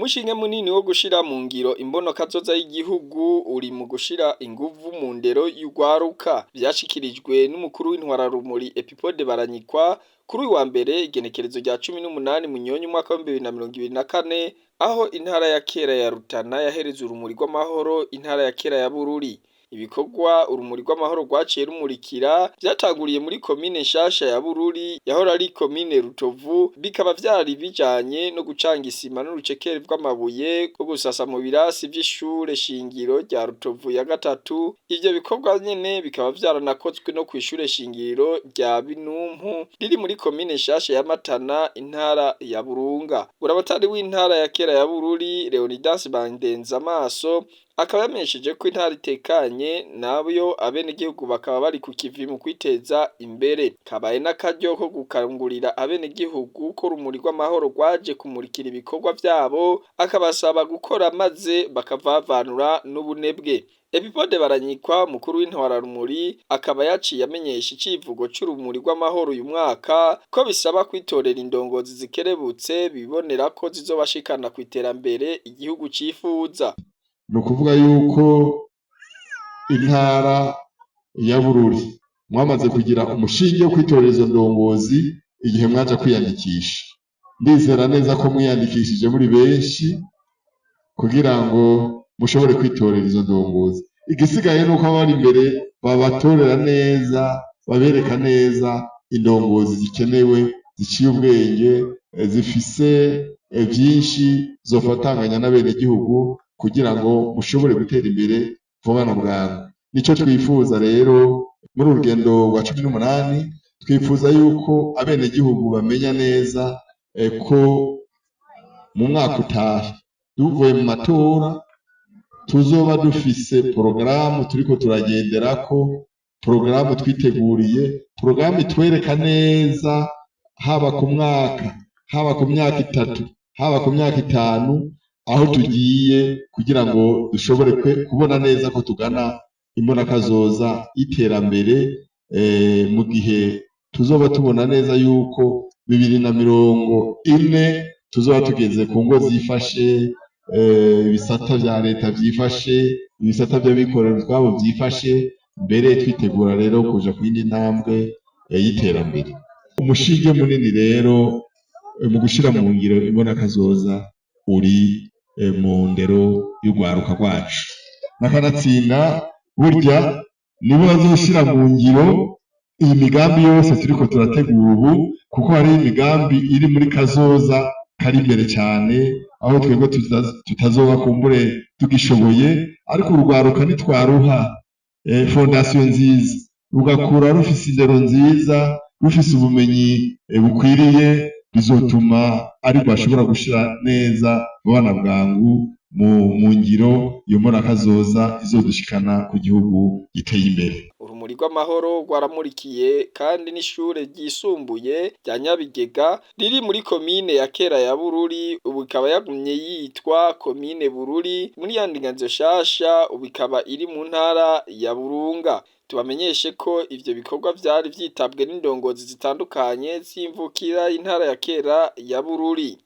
Umushinge munini wo gushira mu ngiro imbonakazoza y'igihugu uri mu gushira inguvu mu ndero y'ugwaruka, vyashikirijwe n'umukuru w'intwararumuri Epipode Baranyikwa kuri uyu wa mbere igenekerezo rya 18 Munyonyo umwaka wa 2024, aho intara ya kera ya Rutana yahereza urumuri rw'amahoro intara ya kera ya Bururi. Ibikorwa urumuri rw'amahoro rwaciye rumurikira vyatanguriye muri komine nshasha ya Bururi yahora ari komine Rutovu, bikaba vyari bijanye no gucanga isima n'urucekeri rw'amabuye ko gusasa mu birasi vy'ishure shingiro rya Rutovu ya gatatu. Ivyo bikorwa nyene bikaba vyaranakozwe no kw'ishure shingiro rya Binumpu riri muri komine nshasha ya Matana intara ya Burunga. Buramatari w'intara ya kera ya Bururi Leonidas Bandenzamaso akaba yamenyesheje ko intara itekanye nabyo abenegihugu bakaba bari ku kivi mu kwiteza imbere. Kabaye n'akaryo ko gukangurira abenegihugu ko urumuri rw'amahoro rwaje kumurikira ibikorwa vyabo, akabasaba gukora maze bakavavanura n'ubunebwe. Epipode Baranyikwa mukuru w'intwararumuri akaba yaciye amenyesha icivugo c'urumuri rw'amahoro uyu mwaka ko bisaba kwitorera indongozi zikerebutse bibonera ko zizobashikana kw'iterambere igihugu cifuza. Ni ukuvuga yuko intara ya Bururi mwamaze kugira umushinge wo kwitorera izo ndongozi igihe mwaja kwiyandikisha. Ndizera neza ko mwiyandikishije muri benshi kugira ngo mushobore kwitorera izo ndongozi. Igisigaye nuko abari imbere babatorera neza, babereka neza indongozi zikenewe, ziciye ubwenge, zifise vyinshi zofatanganya n'abenegihugu kugira ngo mushobore gutera imbere vuba na bwangu. Nico twifuza rero muri urugendo rwa 18, twifuza yuko abenegihugu bamenya neza ko mu mwaka utaha tuvuye mu matora tuzoba dufise porogaramu turiko turagenderako, porogaramu twiteguriye, porogaramu itwereka neza haba ku mwaka, haba ku myaka 3, haba ku myaka 5 aho tugiye kugira ngo dushobore kubona neza ko tugana imbonakazoza iterambere mu gihe tuzoba tubona neza yuko 2040 tuzoba tugeze ku ngo zifashe, ibisata vya leta vyifashe, ibisata vy'abikorera utwabo vyifashe, mbere twitegura rero kuja ku yindi ntambwe y'iterambere. Umushinge munini rero mu gushira mu ngiro imbonakazoza uri mu ndero y'ugwaruka rwacu. Nakanatsinda burya nibo bazoshira mu ngiro iyi migambi yose turiko turategura ubu, kuko hari imigambi iri muri kazoza kari imbere cyane, aho twebwe tutazoba kumbure tugishoboye, ariko urugwaruka nitwaruha fondation nziza rugakura rufise indero nziza, rufise ubumenyi bukwiriye, bizotuma ari bashobora gushira neza bana bwangu mu ngiro iyo mbonakazoza izodushikana ku gihugu giteye imbere. Urumuri rw'amahoro rwaramurikiye kandi n'ishure ryisumbuye rya Nyabigega riri muri komine ya kera ya Bururi, ubu ikaba yagumye yitwa komine Bururi muri yandinganzo shasha, ubu ikaba iri mu ntara ya Burunga. Tubamenyeshe ko ivyo bikorwa vyari vyitabwe n'indongozi zitandukanye zimvukira intara ya kera ya Bururi.